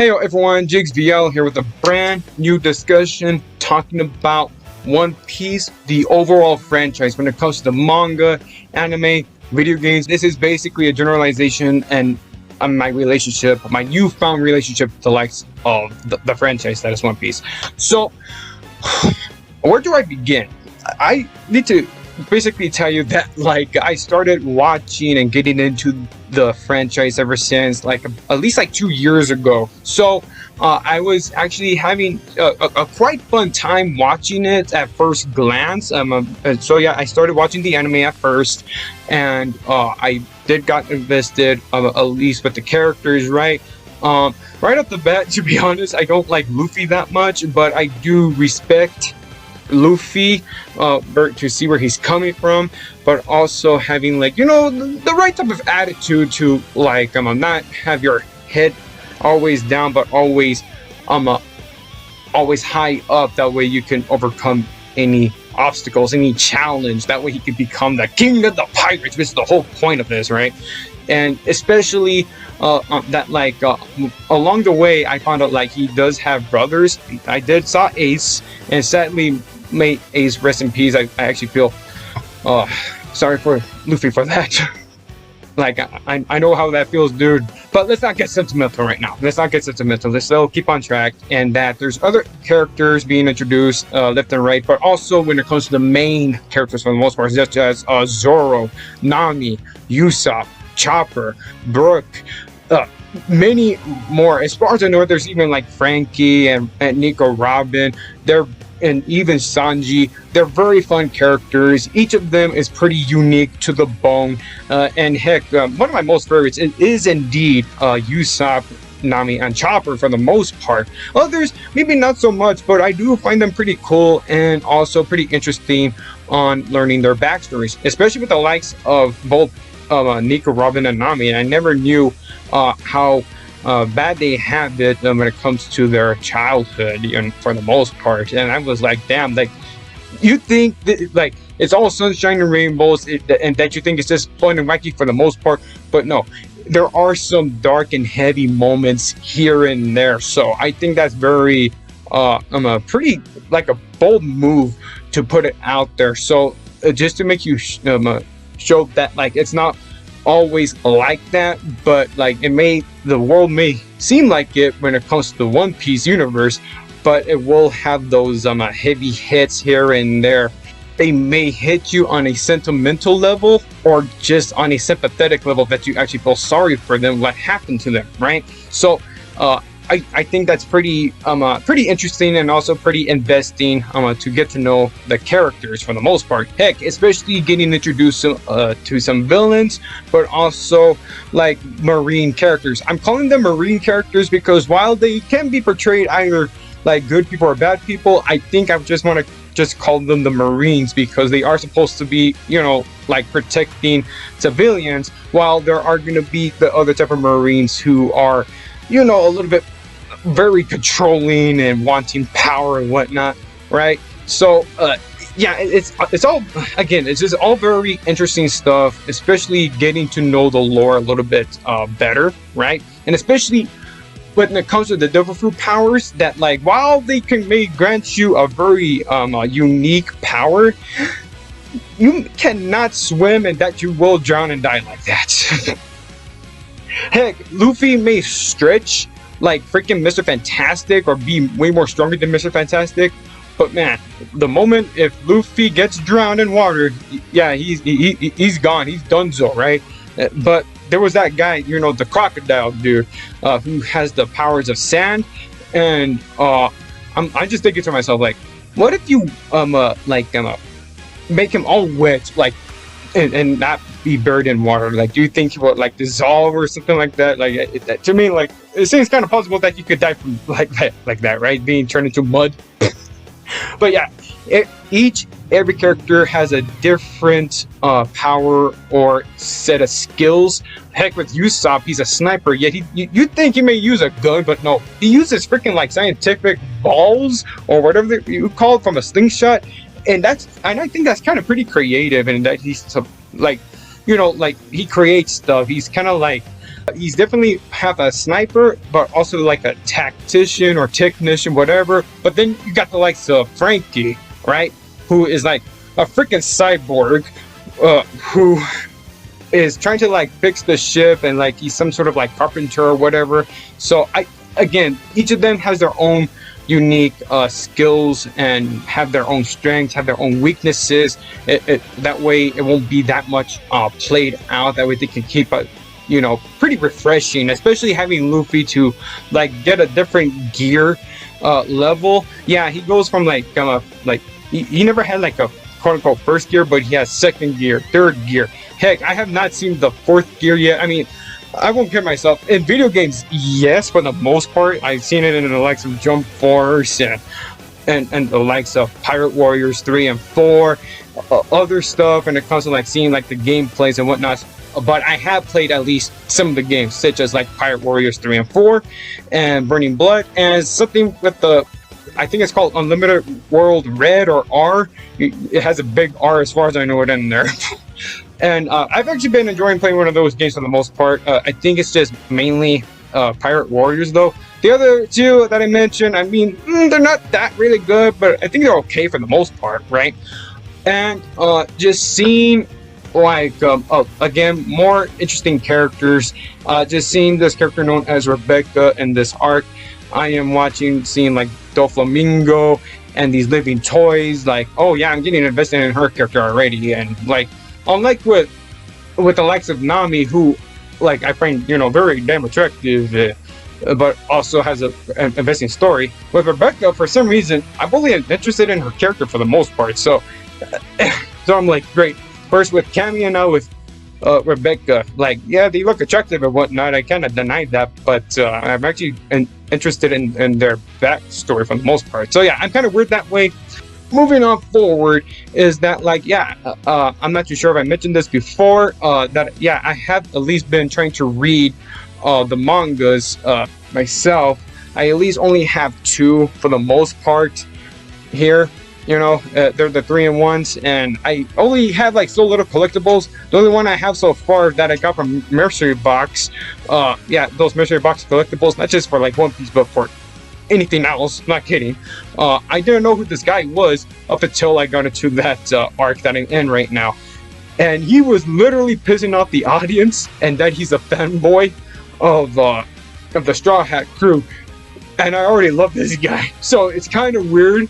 Hey everyone, Jigs VL here with a brand new discussion talking about One Piece, the overall franchise when it comes to the manga, anime, video games. This is basically a generalization and my newfound relationship to the likes of the franchise that is One Piece. So, where do I begin? I need to basically tell you that I started watching and getting into the franchise ever since at least 2 years ago. So I was actually having a quite fun time watching it at first glance. So yeah, I started watching the anime at first, and I got invested at least with the characters, right? Right off the bat, to be honest, I don't like Luffy that much, but I do respect Luffy to see where he's coming from, but also having the right type of attitude to not have your head always down, but always high up. That way you can overcome any obstacles, any challenge. That way he can become the king of the pirates, which is the whole point of this, right? And especially along the way, I found out he does have brothers. I saw Ace, and sadly, may Ace rest in peace. I actually feel sorry for Luffy for that. I know how that feels, dude. But let's not get sentimental right now. Let's still keep on track. And that there's other characters being introduced left and right, but also when it comes to the main characters for the most part, such as Zoro, Nami, Usopp, Chopper, Brook, many more. As far as I know, there's even Frankie and Nico Robin. And even Sanji. They're very fun characters. Each of them is pretty unique to the bone. And heck, one of my most favorites is indeed Usopp, Nami, and Chopper for the most part. Others, maybe not so much, but I do find them pretty cool and also pretty interesting on learning their backstories, especially with the likes of both Nico Robin and Nami. And I never knew how bad they have it when it comes to their childhood, and for the most part. And I was damn, you think that, it's all sunshine and rainbows, and that you think it's just fun and wacky for the most part, but no, there are some dark and heavy moments here and there. So I think that's very pretty a bold move to put it out there. So just to make you show that it's not always like that, but the world may seem like it when it comes to the One Piece universe, but it will have those heavy hits here and there. They may hit you on a sentimental level or just on a sympathetic level that you actually feel sorry for them, what happened to them, right? So I think that's pretty interesting and also pretty investing to get to know the characters for the most part. Heck, especially getting introduced to some villains, but also marine characters. I'm calling them marine characters because while they can be portrayed either good people or bad people, I think I just want to call them the Marines because they are supposed to be, protecting civilians, while there are going to be the other type of Marines who are, a little bit very controlling and wanting power and whatnot, right? So yeah, it's all, again, it's just all very interesting stuff, especially getting to know the lore a little bit better, right? And especially when it comes to the devil fruit powers, that while they may grant you a very unique power, you cannot swim, and that you will drown and die like that. Heck, Luffy may stretch freaking Mr. Fantastic or be way more stronger than Mr. Fantastic, but man, the moment if Luffy gets drowned in water, yeah, he's gone, he's donezo, right? But there was that guy, the crocodile dude, who has the powers of sand, and I'm just thinking to myself, what if you make him all wet, and not be buried in water? Do you think he would dissolve or something like that? To me, it seems kind of possible that you could die from that, right? Being turned into mud. But yeah, every character has a different power or set of skills. Heck, with Usopp, he's a sniper, yet you think he may use a gun, but no, he uses freaking scientific balls or whatever you call it from a slingshot. And I think that's kind of pretty creative, and that he's like he creates stuff. He's kind of like, he's definitely have a sniper, but also like a tactician or technician, whatever. But then you got the likes of Frankie, right? Who is like a freaking cyborg, who is trying to like fix the ship, and like he's some sort of like carpenter or whatever. So again, each of them has their own unique skills and have their own strengths, have their own weaknesses. That way it won't be that much played out. That way they can keep a pretty refreshing, especially having Luffy to like get a different gear level. Yeah, he goes from like he never had like a quote unquote first gear, but he has second gear, third gear. Heck, I have not seen the fourth gear yet. I mean, I won't kid myself. In video games, yes, for the most part, I've seen it in the likes of Jump Force and the likes of Pirate Warriors 3 and 4, other stuff, and it comes to like seeing like the gameplays and whatnot. But I have played at least some of the games, such as like Pirate Warriors 3 and 4, and Burning Blood, and something with the, I think it's called Unlimited World Red or R. It has a big R as far as I know it in there. And I've actually been enjoying playing one of those games for the most part. I think it's just mainly Pirate Warriors though. The other two that I mentioned, I mean, they're not that really good, but I think they're okay for the most part, right? And just seeing like again, more interesting characters. Just seeing this character known as Rebecca in this arc. I am seeing like Doflamingo and these living toys. Like, oh yeah, I'm getting invested in her character already. And like, unlike with the likes of Nami, who like I find very damn attractive, but also has an investing story. With Rebecca, for some reason, I'm only interested in her character for the most part. So I'm like, great. First with Cammy and now with Rebecca. Like, yeah, they look attractive and whatnot. I kind of denied that, but I'm actually interested in their backstory for the most part. So yeah, I'm kind of weird that way. Moving on forward is that like, yeah, I'm not too sure if I mentioned this before, that yeah, I have at least been trying to read the mangas myself. I at least only have 2 for the most part here. They're the 3-in-1s, and I only have like so little collectibles. The only one I have so far that I got from Mercenary Box, yeah, those Mercenary Box collectibles, not just for like One Piece, but for anything else. Not kidding. I didn't know who this guy was up until I got into that arc that I'm in right now, and he was literally pissing off the audience, and that he's a fanboy of the Straw Hat crew, and I already love this guy. So it's kind of weird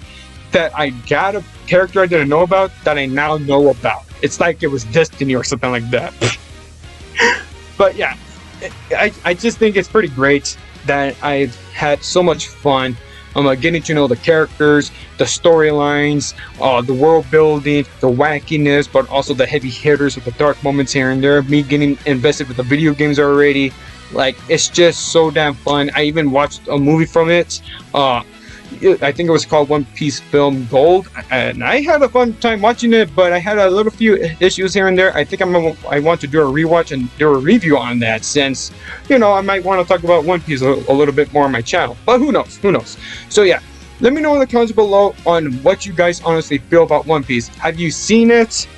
that I got a character I didn't know about that I now know about. It's like it was destiny or something like that. But yeah, I just think it's pretty great that I've had so much fun getting to know the characters, the storylines, the world building, the wackiness, but also the heavy hitters with the dark moments here and there. Me getting invested with the video games already. Like, it's just so damn fun. I even watched a movie from it. I think it was called One Piece Film Gold, and I had a fun time watching it, but I had a little few issues here and there. I think I want to do a rewatch and do a review on that, since I might want to talk about One Piece a little bit more on my channel. But who knows? So yeah, let me know in the comments below on what you guys honestly feel about One Piece. Have you seen it?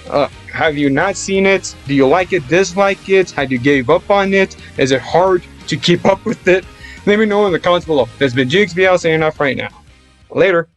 Have you not seen it? Do you like it? Dislike it? Have you gave up on it? Is it hard to keep up with it? Let me know in the comments below. This has been GXBL signing off right now. Later.